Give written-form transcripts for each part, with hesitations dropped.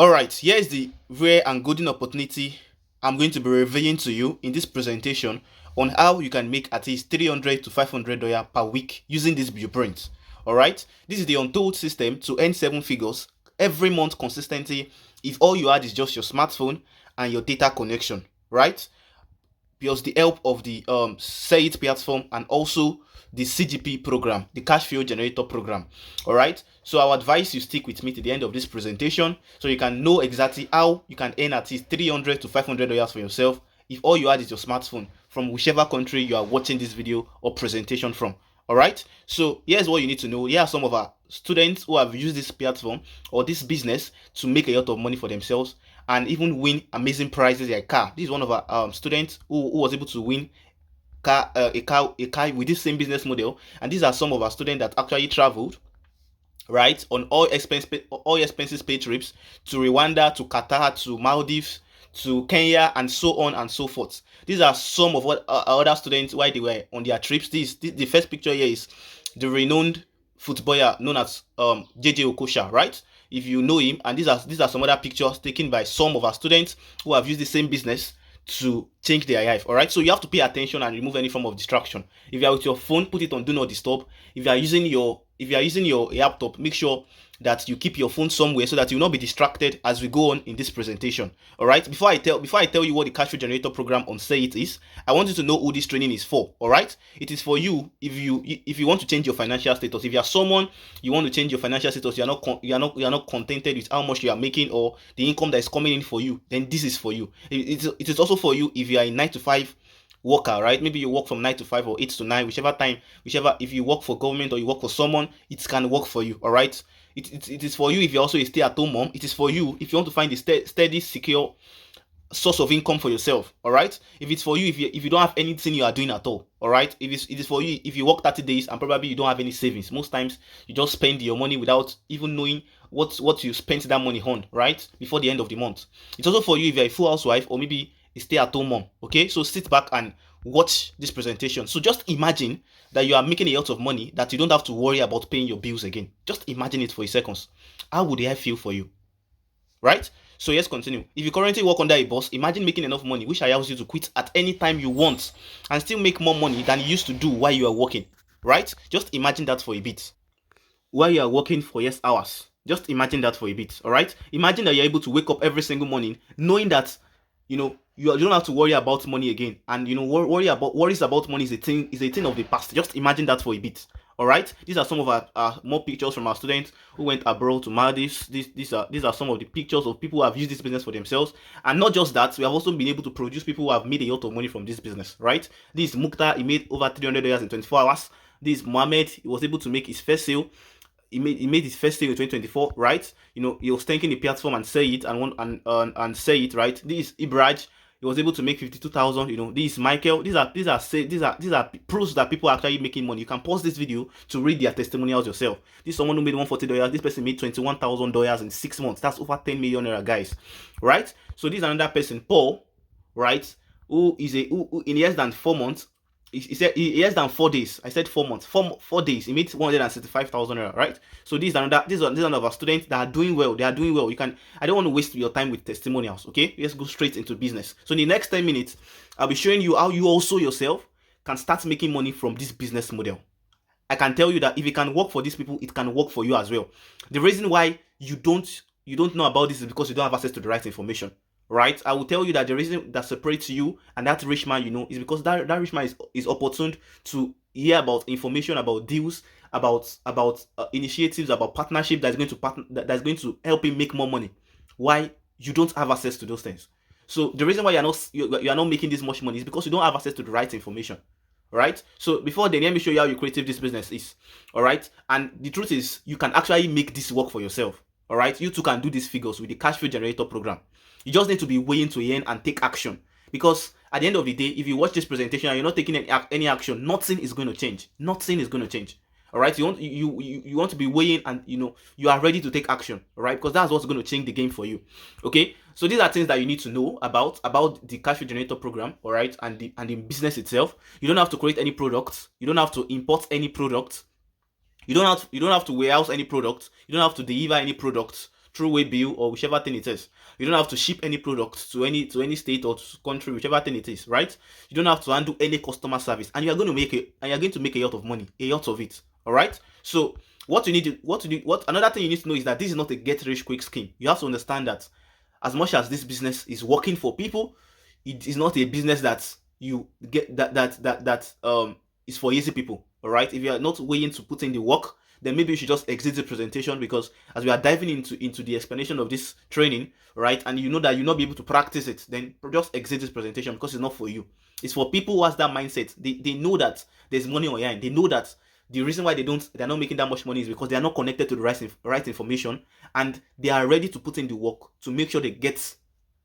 Alright, here is the rare and golden opportunity I'm going to be revealing to you in this presentation on how you can make at least $300 to $500 per week using this blueprint. Alright, this is the untold system to earn seven figures every month consistently if all you add is just your smartphone and your data connection, right? Plus the help of the Selliith platform and also the CGP program, the cash flow generator program. All right. So I would advise you stick with me to the end of this presentation so you can know exactly how you can earn at least $300 to $500 for yourself if all you add is your smartphone from whichever country you are watching this video or presentation from. All right. So here's what you need to know. Here are some of our students who have used this platform or this business to make a lot of money for themselves and even win amazing prizes like car. This is one of our students who was able to win a car with this same business model, and these are some of our students that actually traveled right on all expenses paid trips to Rwanda, to Qatar, to Maldives, to Kenya, and so on and so forth. These are some of what our other students why they were on their trips. This the first picture here is the renowned footballer known as JJ Okosha, right? If you know him, and these are some other pictures taken by some of our students who have used the same business to change their life. All right, so you have to pay attention and remove any form of distraction. If you are with your phone, put it on do not disturb. If you are using your laptop, make sure that you keep your phone somewhere so that you will not be distracted as we go on in this presentation. All right, before I tell you what the cash flow generator program on Say It is, I want you to know who this training is for. All right, it is for you if you want to change your financial status. If you are someone you want to change your financial status, you are not contented with how much you are making or the income that is coming in for you, then this is for you. It is also for you if you are a 9 to 5 worker, right? Maybe you work from 9 to 5 or 8 to 9, whichever. If you work for government or you work for someone, it can work for you. All right. It is for you if you're also a stay-at-home mom. It is for you if you want to find a steady, secure source of income for yourself. All right. If it's for you if you don't have anything you are doing at all right. It is for you if you work 30 days and probably you don't have any savings. Most times you just spend your money without even knowing what you spent that money on, right, before the end of the month. It's also for you if you're a full housewife or maybe a stay-at-home mom. Okay, so sit back and watch this presentation. So just imagine that you are making a lot of money that you don't have to worry about paying your bills again. Just imagine it for a second. How would I feel for you, right? So let's continue. If you currently work under a boss, imagine making enough money which allows you to quit at any time you want and still make more money than you used to do while you are working, right? Just imagine that for a bit. While you are working for yes hours, just imagine that for a bit. All right, imagine that you're able to wake up every single morning knowing that you don't have to worry about money again, and worries about money is a thing of the past. Just imagine that for a bit. All right, these are some of our more pictures from our students who went abroad to Maldives. These are some of the pictures of people who have used this business for themselves, and not just that, we have also been able to produce people who have made a lot of money from this business, right? This is Mukhtar. He made over $300 in 24 hours. This is Mohammed. He was able to make his first sale. He made his first sale in 2024, right? He was thanking the platform and say it and say it, right? This is Ibraj. He was able to make 52,000. This is Michael. These are proofs that people are actually making money. You can pause this video to read their testimonials yourself. This is someone who made $140. This person made $21,000 in 6 months. That's over 10 million naira, guys, right? So this is another person, Paul, right? Who in less than 4 months. He said he less than 4 days. I said 4 months. 4 days. He made 165,000 naira, right? So these are one of our students that are doing well. They are doing well. I don't want to waste your time with testimonials. Okay, let's go straight into business. So in the next 10 minutes, I'll be showing you how you also yourself can start making money from this business model. I can tell you that if it can work for these people, it can work for you as well. The reason why you don't know about this is because you don't have access to the right information. Right, I will tell you that the reason that separates you and that rich man, is because that rich man is opportune to hear about information, about deals, about initiatives, about partnership that's going to help him make more money. Why you don't have access to those things? So the reason why you are not making this much money is because you don't have access to the right information. Right. So before then, let me show you how creative this business is. All right, and the truth is, you can actually make this work for yourself. All right, you too can do these figures with the cash flow generator program. You just need to be willing to earn and take action, because at the end of the day, if you watch this presentation and you're not taking any action, nothing is going to change. Nothing is going to change. All right, you want to be weighing and you are ready to take action. All right, because that's what's going to change the game for you. Okay, so these are things that you need to know about the cash flow generator program. All right, and the business itself. You don't have to create any products. You don't have to import any products. You don't have to warehouse any products. You don't have to deliver any products through Waybill or whichever thing it is. You don't have to ship any product to any state or to country, whichever thing it is, right? You don't have to handle any customer service, and you're going to make a lot of money, a lot of it. All right. So what another thing you need to know is that this is not a get rich quick scheme. You have to understand that as much as this business is working for people, it is not a business that you get that is for easy people. All right. If you are not willing to put in the work, then maybe you should just exit the presentation, because as we are diving into the explanation of this training, right, and you know that you'll not be able to practice it, then just exit this presentation, because it's not for you. It's for people who has that mindset. They know that there's money online. They know that the reason why they're not making that much money is because they are not connected to the right information, and they are ready to put in the work to make sure they get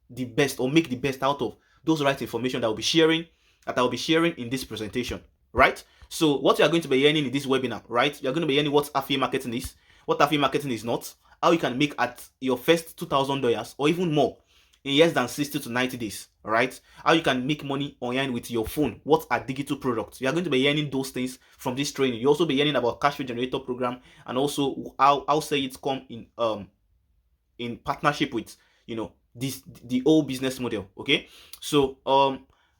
the best or make the best out of those right information that I will be sharing in this presentation, right? So what you are going to be learning in this webinar, right? You're going to be learning what affiliate marketing is, what affiliate marketing is not, how you can make at your first $2,000 or even more in less than 60 to 90 days, right? How you can make money online with your phone, what are digital products. You are going to be learning those things from this training. You also be learning about cash flow generator program, and also how Selliith come in partnership with, you know, the whole business model. Okay, so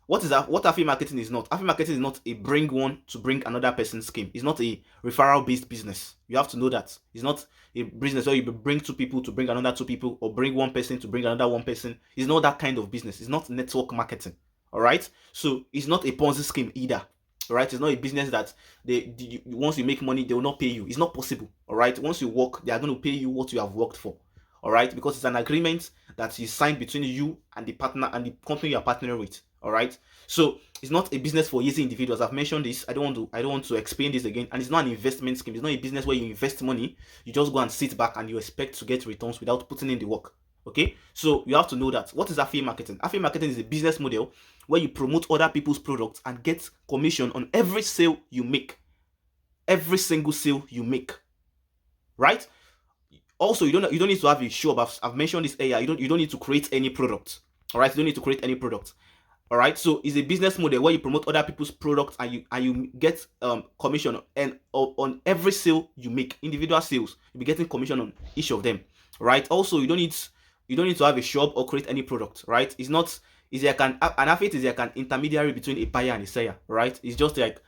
what is that? What affiliate marketing is not? Affiliate marketing is not a bring one to bring another person scheme. It's not a referral based business. You have to know that it's not a business where you bring two people to bring another two people, or bring one person to bring another one person. It's not that kind of business. It's not network marketing. All right, so it's not a Ponzi scheme either. All right, it's not a business that once you make money they will not pay you. It's not possible. All right, once you work, they are going to pay you what you have worked for. All right, because it's an agreement that is signed between you and the partner and the company you are partnering with. All right, so it's not a business for easy individuals. I've mentioned this. I don't want to explain this again. And it's not an investment scheme. It's not a business where you invest money, you just go and sit back and you expect to get returns without putting in the work. Okay, so you have to know that. What is affiliate marketing? Affiliate marketing is a business model where you promote other people's products and get commission on every sale you make, every single sale you make, right? Also, you don't need to have a shop. I've mentioned this earlier. You don't need to create any product. All right, you don't need to create any product. All right, so it's a business model where you promote other people's products, and you get commission and on every sale you make. Individual sales, you'll be getting commission on each of them. Right. Also, you don't need to have a shop or create any product. Right. It's not is like an affiliate is like an intermediary between a buyer and a seller. Right. It's just like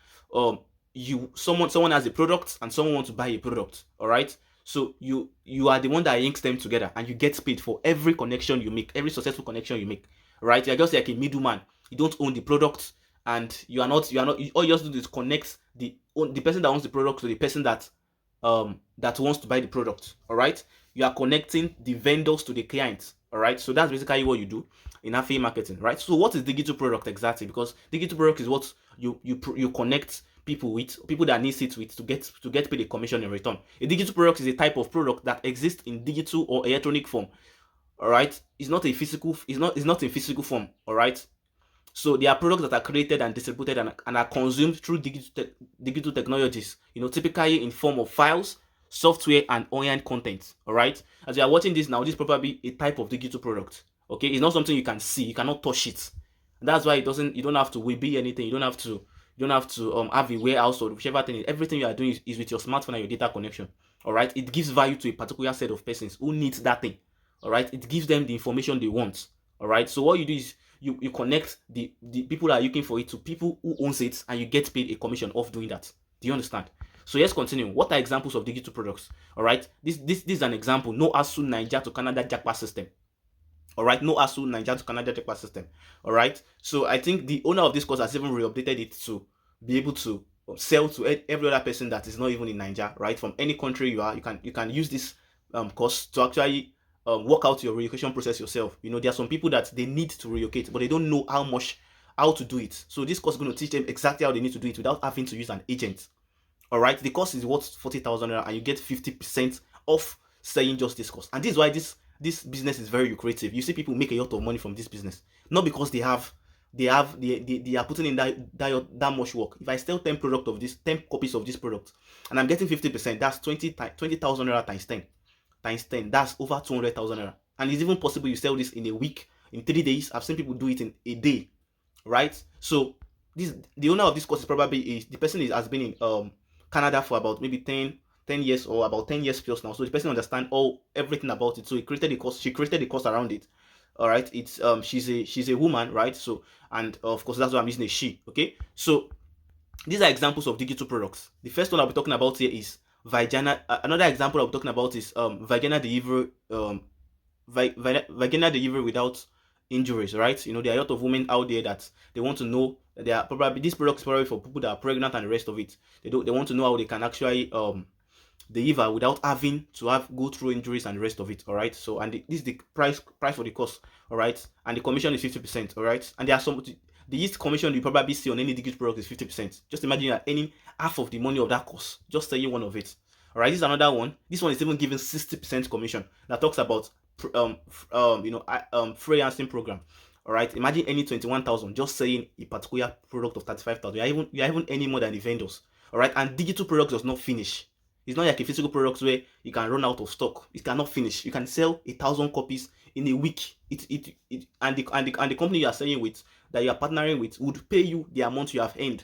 someone has a product and someone wants to buy a product. All right. So you are the one that links them together, and you get paid for every connection you make, every successful connection you make. Right? You're just like a middleman. You don't own the product, and you are not. All you have to do is connect the person that owns the product to the person that wants to buy the product. All right? You are connecting the vendors to the clients. All right? So that's basically what you do in affiliate marketing, right? So what is digital product exactly? Because digital product is what you connect people that needs it with to get paid a commission in return. A digital product is a type of product that exists in digital or electronic form. All right, it's not in physical form. All right, so they are products that are created and distributed and are consumed through digital technologies, typically in form of files, software, and online content. All right, as you are watching this now, this is probably a type of digital product. Okay, it's not something you can see, you cannot touch it. That's why you don't have to be anything. You don't have to have a warehouse or whichever thing. Everything you are doing is with your smartphone and your data connection. All right, it gives value to a particular set of persons who needs that thing. All right, it gives them the information they want. All right, so what you do is you connect the people that are looking for it to people who owns it, and you get paid a commission off doing that. Do you understand? So let's continue. What are examples of digital products? All right, this is an example. No ASU Niger to Canada jackpot system. All right, no ASU Niger to Canada jackpot system. All right, so I think the owner of this course has even re-updated it to be able to sell to every other person that is not even in Niger, right? From any country you are, you can use this course to actually work out your relocation process yourself. There are some people that they need to relocate, but they don't know how to do it. So this course is going to teach them exactly how they need to do it without having to use an agent. All right, the course is worth 40,000 naira, and you get 50% off selling just this course. And this is why this business is very lucrative. You see people make a lot of money from this business, not because they are putting in that much work. If I sell 10 copies of this product, and I'm getting 50%, that's 20,000 naira times 10, that's over 200,000 naira. And it's even possible you sell this in a week, in 3 days. I've seen people do it in a day, right? So the owner of this course is probably the person has been in Canada for about maybe 10 10 years or about 10 years plus now. So the person understand all everything about it. So he created a course, she created a course around it. All right, it's she's a woman, right? So, and of course that's why I'm using a she. Okay, so these are examples of digital products. The first one I'll be talking about here is vagina. Another example I'll be talking about is vagina delivery, vagina delivery without injuries, right? You know, there are a lot of women out there that they want to know that they are probably, this product is probably for people that are pregnant and the rest of it. They want to know how they can actually deliver without having to have go through injuries and the rest of it. All right. So, and this is the price for the course. All right, and the commission is 50%. All right, and there are some, the least commission you probably see on any digital product is 50%. Just imagine you're earning half of the money of that course just selling one of it. All right, this is another one. This one is even giving 60% commission that talks about freelancing program. All right, imagine earning 21,000 just saying a particular product of 35,000. You're even earning more than the vendors. All right, and digital product does not finish. It's not like a physical product where you can run out of stock. It cannot finish. You can sell 1,000 copies in a week. And the company you are selling with, that you are partnering with, would pay you the amount you have earned,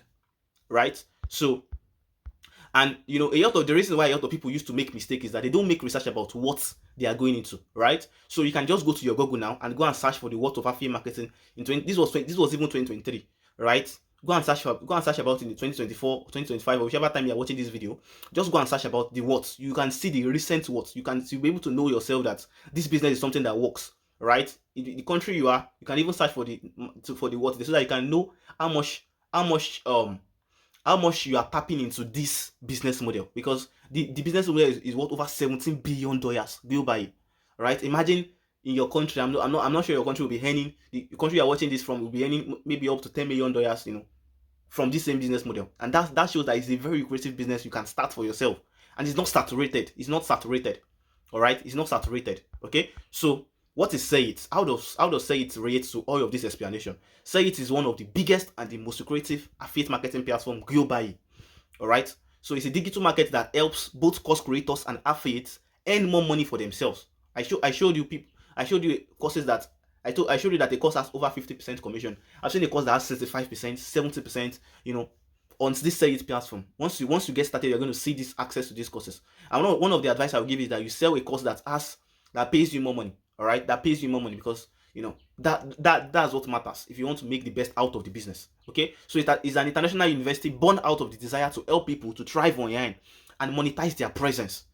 right? So, and you know, a lot of the reason why a lot of people used to make mistakes is that they don't make research about what they are going into, right? So you can just go to your Google now and go and search for the what of affiliate marketing in this was even 2023, right? Go and search about it in the 2024, 2025, or whichever time you are watching this video. Just go and search about the what. You can see the recent what. You'll be able to know yourself that this business is something that works, right? In the country you are, you can even search for the what, so that you can know how much how much you are tapping into this business model, because the business model is worth over $17 billion globally, right? Imagine in your country, I'm not sure your country will be earning, the country you're watching this from will be earning maybe up to $10 million, you know, from this same business model. And that shows that it's a very lucrative business you can start for yourself. And it's not saturated. It's not saturated. All right, it's not saturated. Okay, so what is Selliith? How does Selliith relate to all of this explanation? Selliith is one of the biggest and the most lucrative affiliate marketing platform globally. All right, so it's a digital market that helps both course creators and affiliates earn more money for themselves. I showed you courses that I showed you that a course has over 50% commission. I've seen a course that has 65%, 70%, you know, on this Selliith platform. Once you get started, you're going to see this access to these courses. And one of the advice I will give is that you sell a course that pays you more money. All right, that pays you more money, because you know that's what matters if you want to make the best out of the business. Okay, so it's an international university born out of the desire to help people to thrive online and monetize their presence.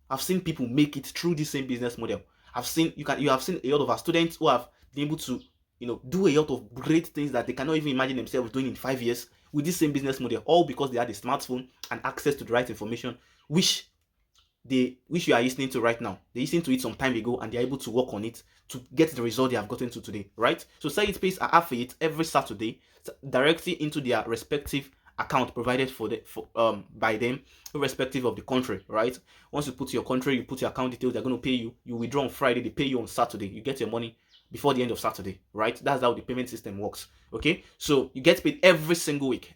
I've seen people make it through the same business model. You have seen a lot of our students who have been able to, you know, do a lot of great things that they cannot even imagine themselves doing in 5 years with this same business model, all because they had a smartphone and access to the right information, which you are listening to right now. They listened to it some time ago and they're able to work on it to get the result they have gotten to today, right? So Selliith pays an affiliate every Saturday directly into their respective account provided by them, irrespective of the country, right? Once you put your country, you put your account details, they're going to pay you. You withdraw on Friday, they pay you on Saturday. You get your money before the end of Saturday, right? That's how the payment system works. Okay, so you get paid every single week,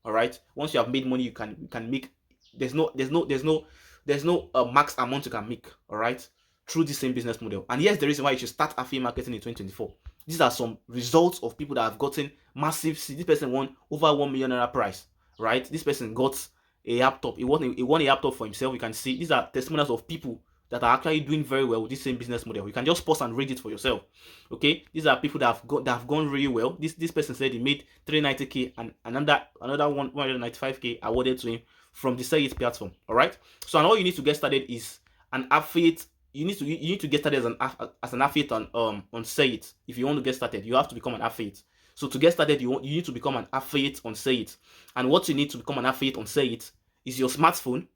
all right? Once you have made money, you can make. There's no max amount you can make, all right, through the same business model. And here's the reason why you should start affiliate marketing in 2024. These are some results of people that have gotten massive. See, this person won over $1 million prize, right? This person got a laptop. He won a laptop for himself. You can see these are testimonials of people that are actually doing very well with this same business model. You can just pause and read it for yourself. Okay, these are people that have gone really well. This person said he made 390K and another 195K awarded to him from the Selliith platform. All right. So, and all you need to get started is an affiliate. You need to get started as an affiliate on Selliith. If you want to get started, you have to become an affiliate. So to get started, you need to become an affiliate on Selliith. And what you need to become an affiliate on Selliith is your smartphone,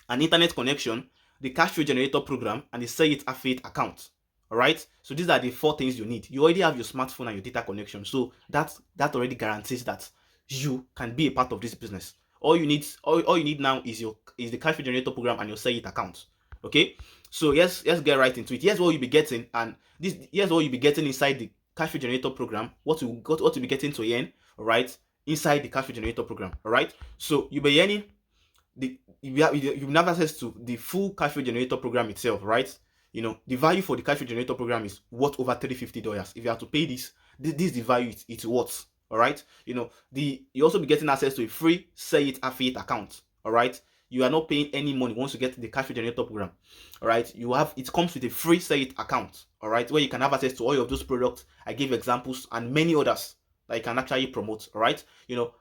an internet connection, the cash flow generator program, and the Selliith affiliate account. All right. So these are the 4 things you need. You already have your smartphone and your data connection. So that already guarantees that you can be a part of this business. All you need now is the cash flow generator program and your Selliith account. Okay, so let's get right into it. Here's what you'll be getting, and here's what you'll be getting inside the cash flow generator program. What you'll be getting to earn, all right, inside the cash flow generator program. All right, so you'll be earning you have access to the full cash flow generator program itself, right? You know, the value for the cash flow generator program is worth over $350. If you have to pay this is the value it's worth. All right, you know, you also be getting access to a free Selliith affiliate account. All right, You are not paying any money once you get the cash flow generator program. All right, it comes with a free Selliith account. All right, where you can have access to all of those products. I give examples and many others that you can actually promote. All right,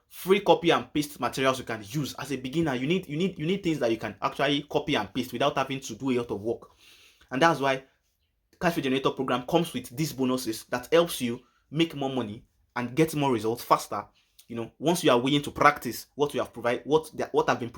free copy and paste materials you can use as a beginner. You need things that you can actually copy and paste without having to do a lot of work. And that's why cash flow generator program comes with these bonuses that helps you make more money and get more results faster. Once you are willing to practice what you have provided, what have been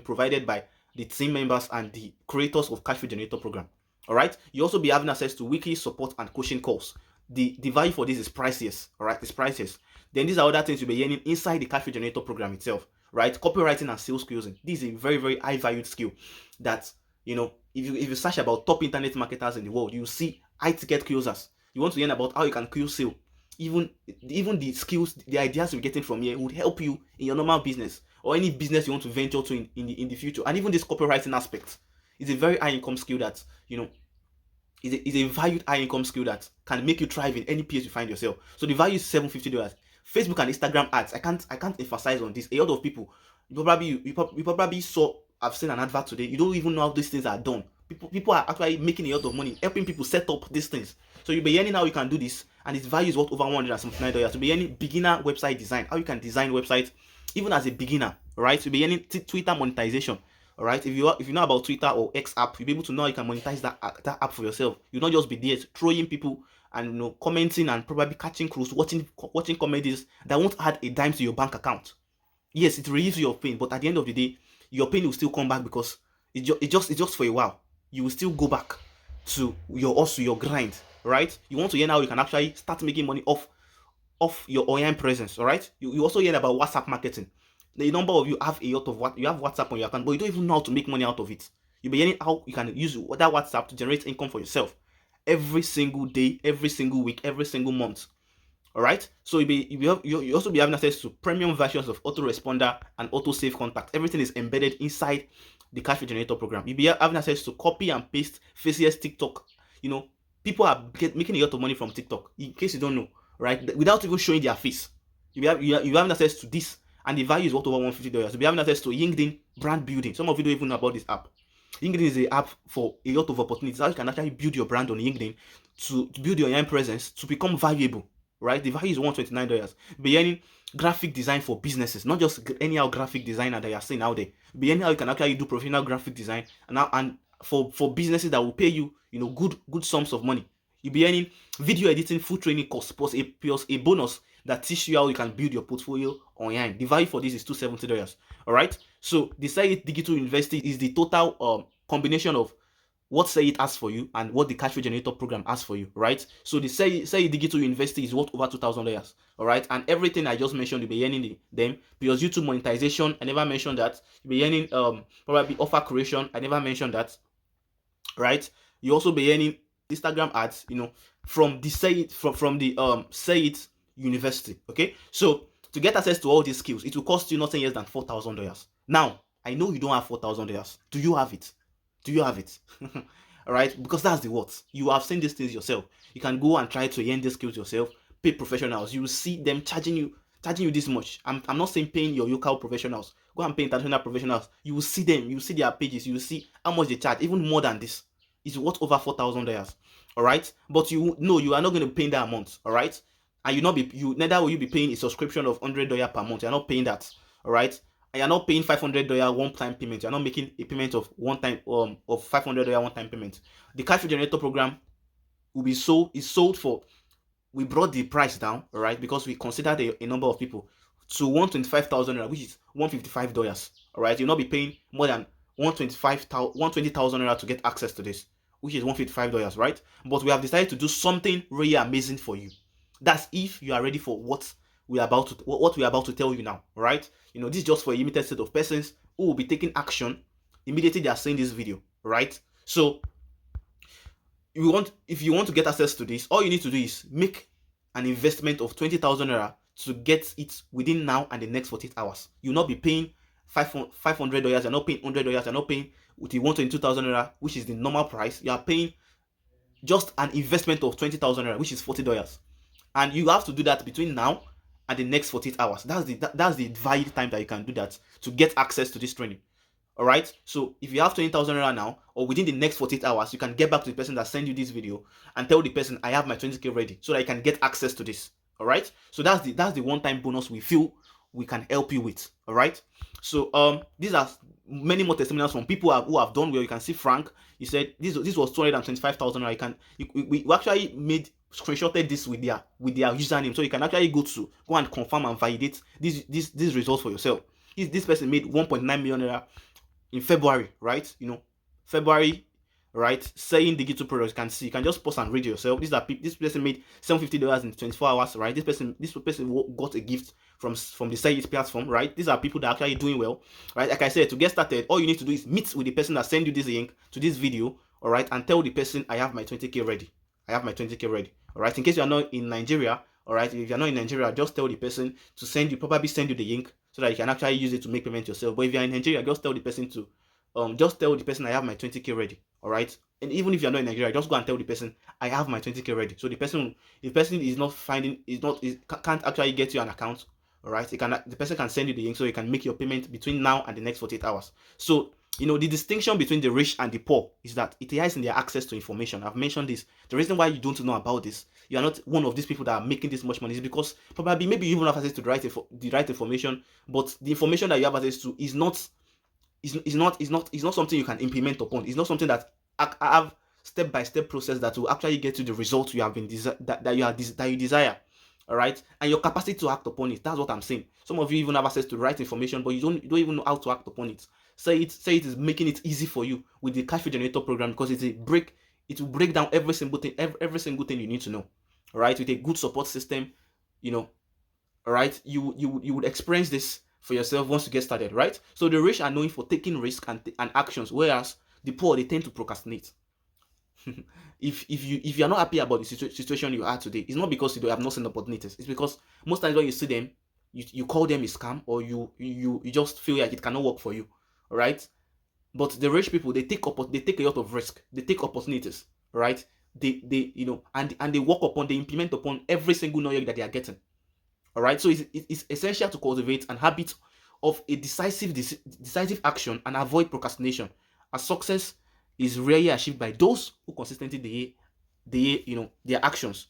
provided by the team members and the creators of cash flow generator program. All right, you also be having access to weekly support and coaching calls. The value for this is priceless. All right, it's priceless. Then these are other things you'll be learning inside the cash flow generator program itself. Right, copywriting and sales closing. This is a very, very high valued skill that if you search about top internet marketers in the world, you see high ticket closers. You want to learn about how you can close sale. Even the skills, the ideas you're getting from here would help you in your normal business or any business you want to venture to in the future. And even this copywriting aspect is a very high income skill that is a valued high income skill that can make you thrive in any place you find yourself. So the value is $750. Facebook and Instagram ads. I can't emphasize on this. A lot of people, you probably saw. I've seen an advert today. You don't even know how these things are done. People are actually making a lot of money helping people set up these things. So you'll be learning how you can do this, and its value is worth over $179. You'll be learning beginner website design, how you can design websites even as a beginner. Right? You'll be learning Twitter monetization. All right, if you know about Twitter or X app, you'll be able to know how you can monetize that app for yourself. You'll not just be there throwing people and commenting and probably catching crews, watching comedies that won't add a dime to your bank account. Yes, it relieves your pain, but at the end of the day, your pain will still come back because it's just for a while. You will still go back to your grind, right? You want to learn how you can actually start making money off your online presence, all right? You also learn about WhatsApp marketing. The number of you have a lot of what you have WhatsApp on your account, but you don't even know how to make money out of it. You'll be learning how you can use that WhatsApp to generate income for yourself every single day, every single week, every single month. All right, so you also be having access to premium versions of autoresponder and auto save contact. Everything is embedded inside the cash flow generator program. You'll be having access to copy and paste faceless TikTok. People are making a lot of money from TikTok. In case you don't know, right, without even showing their face. You have access to this, and the value is worth over $150. You'll be having access to LinkedIn brand building. Some of you don't even know about this app. LinkedIn is an app for a lot of opportunities. How you can actually build your brand on LinkedIn to build your online presence to become valuable. Right, the value is $129. Be learning graphic design for businesses, not just anyhow graphic designer that you are seeing out there. Be learning how you can actually do professional graphic design and for businesses that will pay you good sums of money. You'll be earning video editing full training course plus a bonus that teaches you how you can build your portfolio online. The value for this is $270. All right. So the Selliith Digital University is the total combination of what Selliith asks for you and what the cash flow generator program asks for you, right? So the Selliith Digital University is worth over $2,000, all right? And everything I just mentioned, you'll be earning them. Because YouTube monetization, I never mentioned that. You'll be earning probably offer creation, I never mentioned that, right? You also be earning Instagram ads, from the Selliith University, okay? So to get access to all these skills, it will cost you nothing less than $4,000. Now, I know you don't have $4,000. Do you have it? Do you have it? All right, because that's the what you have seen these things yourself. You can go and try to learn these skills yourself. Pay professionals. You will see them charging you this much. I'm not saying paying your local professionals. Go and pay international professionals. You will see them. You will see their pages. You will see how much they charge. Even more than this. It's worth over $4,000. All right, but you are not going to pay that amount. All right, and neither will you be paying a subscription of $100 per month. You're not paying that. All right. And you're not paying $500 one-time payment. You're not making a payment of of $500 one-time payment. The cash flow generator program is sold for. We brought the price down, all right, because we considered a number of people to $125,000, which is $155. All right, you'll not be paying more than $120,000 to get access to this, which is $155, right? But we have decided to do something really amazing for you. That's if you are ready for what we are about to tell you now, right? This is just for a limited set of persons who will be taking action immediately they are seeing this video, right? So if you want to get access to this, all you need to do is make an investment of $20,000 to get it within now and the next 48 hours. You'll not be paying $500. You're not paying $100. You're not paying with the $122,000, which is the normal price. You are paying just an investment of $20,000, which is $40. And you have to do that between now and the next 48 hours. That's the valid time that you can do that to get access to this training. All right. So if you have 20,000 naira now, or within the next 48 hours, you can get back to the person that sent you this video and tell the person, I have my 20K ready, so that you can get access to this. All right. So that's the one-time bonus we feel we can help you with. All right. So these are many more testimonials from people who have done well. You can see Frank. He said this was 225,000. I can we actually made screenshotted this with their username, so you can actually go and confirm and validate these results for yourself. This person made 1.9 million naira in February, right? February, right? Saying digital products, you can see, you can just pause and read yourself. This person made $750 in 24 hours, right? This person got a gift from the Selliith platform, right? These are people that are actually doing well, right? Like I said, to get started, all you need to do is meet with the person that sent you this link to this video, all right, and tell the person, I have my 20K ready. I have my 20K ready, all right? In case you are not in Nigeria, all right, if you're not in Nigeria, just tell the person to probably send you the link so that you can actually use it to make payment yourself. But if you're in Nigeria, just tell the person I have my 20K ready. All right. And even if you're not in Nigeria, just go and tell the person I have my 20K ready. So the person is not finding can't actually get you an account. All right. The person can send you the link so you can make your payment between now and the next 48 hours. So the distinction between the rich and the poor is that it lies in their access to information. I've mentioned this. The reason why you don't know about this, you are not one of these people that are making this much money, is because probably maybe you even have access to the right information, but the information that you have access to is not something you can implement upon. It's not something that have step-by-step process that will actually get you the result you have been that you desire. All right, and your capacity to act upon it. That's what I'm saying. Some of you even have access to the right information, but you don't even know how to act upon it. Say it is making it easy for you with the cash flow generator program, because it will break down every single thing you need to know. All right, with a good support system, all right, you would experience this for yourself once you get started, right? So the rich are known for taking risk and actions, whereas the poor, they tend to procrastinate. if you're not happy about the situation you are today, it's not because you have not seen opportunities. It's because most times when you see them, you call them a scam, or you just feel like it cannot work for you. All right. But the rich people, they take a lot of risk, they take opportunities, right? And they implement upon every single knowledge that they are getting. All right. So it's essential to cultivate an habit of a decisive action and avoid procrastination, as success is rarely achieved by those who consistently delay their actions.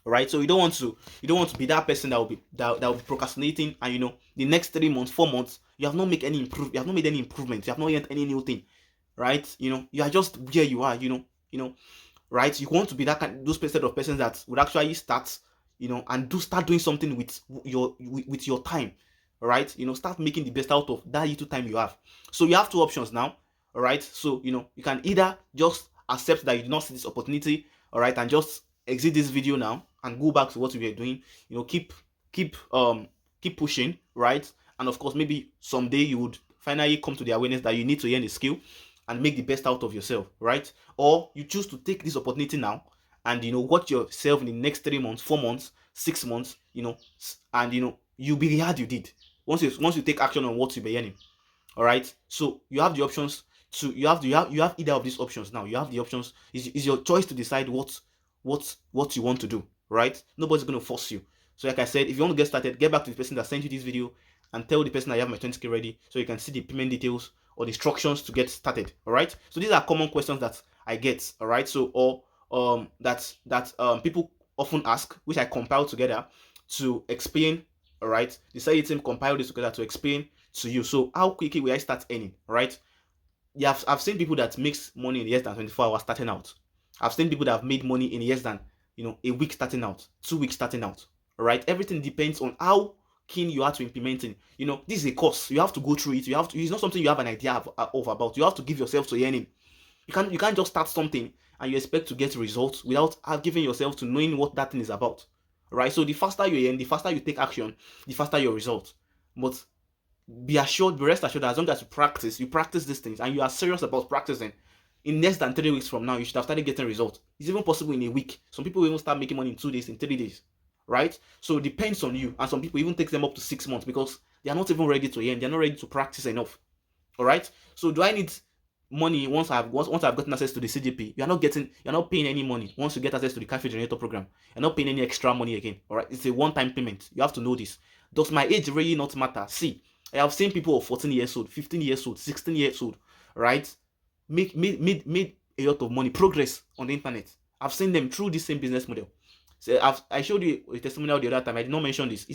All right. So you don't want to be that person that will be procrastinating, and the next 3 months, 4 months, you have not made any improvement, you have not yet any new thing, right? You are just where you are. Right? You want to be those set of persons that would actually start, and start doing something with your time. All right? Start making the best out of that little time you have. So you have two options now. All right? So you can either just accept that you did not see this opportunity, all right, and just exit this video now and go back to what we were doing. Keep pushing, right? And of course, maybe someday you would finally come to the awareness that you need to learn a skill and make the best out of yourself, right? Or you choose to take this opportunity now and watch yourself in the next 3 months, 4 months, 6 months, and you'll be glad you did once you take action on what you've been learning. All right. So you have the options to you have either of these options now. You have the options. Is your choice to decide what you want to do, right? Nobody's going to force you. So like I said, if you want to get started, get back to the person that sent you this video and tell the person I have my 20K ready, so you can see the payment details or the instructions to get started. All right. So these are common questions that I get. All right. So that people often ask, which I compile together to explain. All right. The Selliith team compiled this together to explain to you. So how quickly will I start earning? All right. Yeah, I've seen people that makes money in less than 24 hours starting out. I've seen people that have made money in less than a week starting out, 2 weeks starting out. All right. Everything depends on how keen you are to implementing. This is a course. You have to go through it. It's not something you have an idea of about. You have to give yourself to learning. You can't just start something and you expect to get results without giving yourself to knowing what that thing is about. Right? So the faster you learn, the faster you take action, the faster your results. But be rest assured that as long as you practice these things and you are serious about practicing, in less than 3 weeks from now, you should have started getting results. It's even possible in a week. Some people will even start making money in 2 days, in 3 days. Right? So it depends on you. And some people even takes them up to 6 months because they are not even ready to learn. They're not ready to practice enough. All right. So do I need money once I've gotten access to the CGP? You're not paying any money once you get access to the cash flow generator program. You're not paying any extra money again. All right. It's a one-time payment. You have to know this. Does my age really not matter? See, I have seen people of 14 years old, 15 years old, 16 years old, right? Made a lot of money, progress on the internet. I've seen them through this same business model. So I showed you a testimonial the other time. I did not mention this.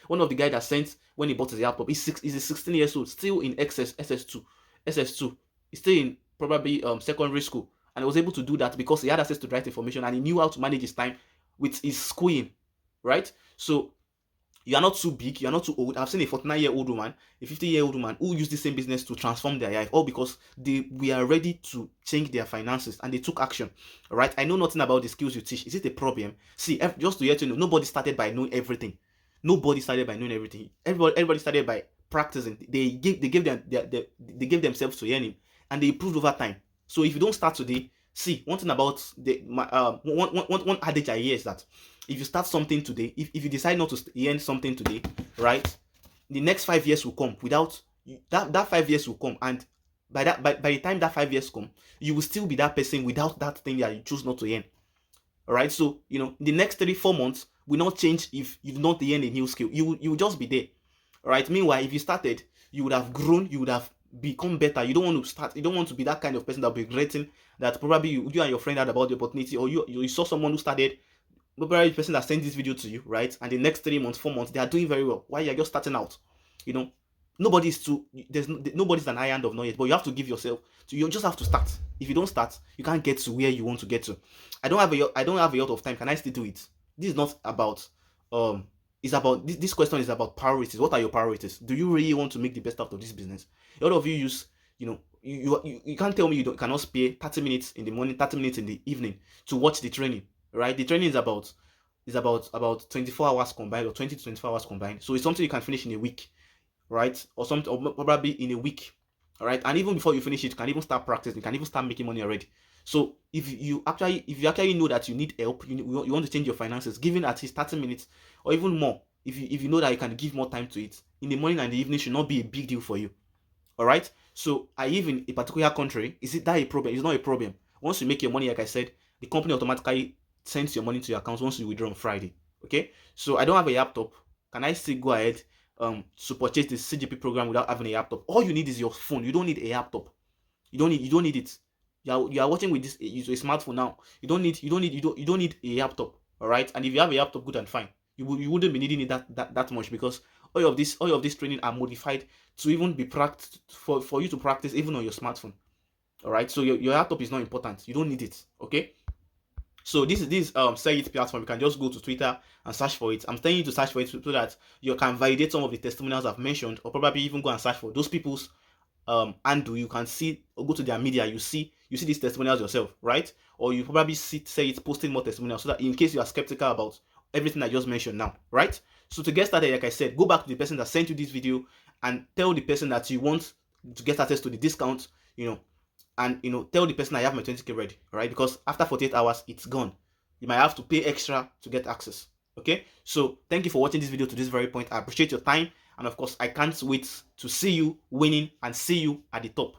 One of the guys that sent when he bought his laptop. He's a 16 years old, still in SS2. He's still in probably secondary school, and he was able to do that because he had access to the right information and he knew how to manage his time with his schooling, right? So you are not too big, you are not too old. I've seen a 49-year-old woman, a 50-year-old woman who used the same business to transform their life, all because they were ready to change their finances and they took action. All right, I know nothing about the skills you teach. Is it a problem? See, just to let you know, nobody started by knowing everything. Nobody started by knowing everything. Everybody started by practicing. They gave themselves to learning, and they improved over time. So if you don't start today, see, one thing about one adage I hear is that if you start something today, if you decide not to learn something today, right, the next 5 years will come without that 5 years will come, and by the time that 5 years come, you will still be that person without that thing that you choose not to learn. All right, so the next 3-4 months will not change if you've not learned a new skill. You will just be there. All right. Meanwhile, if you started, you would have grown. You would have become better. You don't want to start. You don't want to be that kind of person that will be regretting that probably you and your friend had about the opportunity, or you saw someone who started. Probably the person that sent this video to you, right? And the next 3 months, 4 months, they are doing very well. Why you're just starting out? You know, nobody's too. Nobody's an island of knowledge, but you have to give yourself. So you just have to start. If you don't start, you can't get to where you want to get to. I don't have a lot of time. Can I still do it? This is not about it's about this question is about priorities. What are your priorities? Do you really want to make the best out of this business? A lot of you use, you can't tell me you cannot spare 30 minutes in the morning, 30 minutes in the evening to watch the training, right? The training is about 24 hours combined, or 20 to 24 hours combined. So it's something you can finish in a week, right? Or something, or probably in a week, all right? And even before you finish it, you can even start practicing. You can even start making money already. So if you actually know that you need help, you want to change your finances, giving at least 30 minutes or even more, if you know that you can give more time to it in the morning and the evening, should not be a big deal for you. All right. So I live in a particular country. Is it that a problem? It's not a problem. Once you make your money, like I said, the company automatically sends your money to your account once you withdraw on Friday. Okay. So I don't have a laptop. Can I still go ahead to purchase the CGP program without having a laptop? All you need is your phone. You don't need a laptop. You don't need it. You are watching with this a smartphone now. You don't need a laptop. All right. And if you have a laptop, good and fine. You wouldn't be needing it that much, because all of this training are modified to even be practiced for you to practice even on your smartphone. All right. So your laptop is not important. You don't need it. Okay. So this Selliith platform, you can just go to Twitter and search for it. I'm telling you to search for it so that you can validate some of the testimonials I've mentioned, or probably even go and search for those people's handle. You can see, or go to their media, you see these testimonials yourself, right? Or you probably say it's posting more testimonials, so that in case you are skeptical about everything I just mentioned now, right? So to get started, like I said, go back to the person that sent you this video and tell the person that you want to get access to the discount, and tell the person I have my 20K ready, right? Because after 48 hours it's gone. You might have to pay extra to get access. Okay, so thank you for watching this video to this very point. I appreciate your time, and of course I can't wait to see you winning and see you at the top.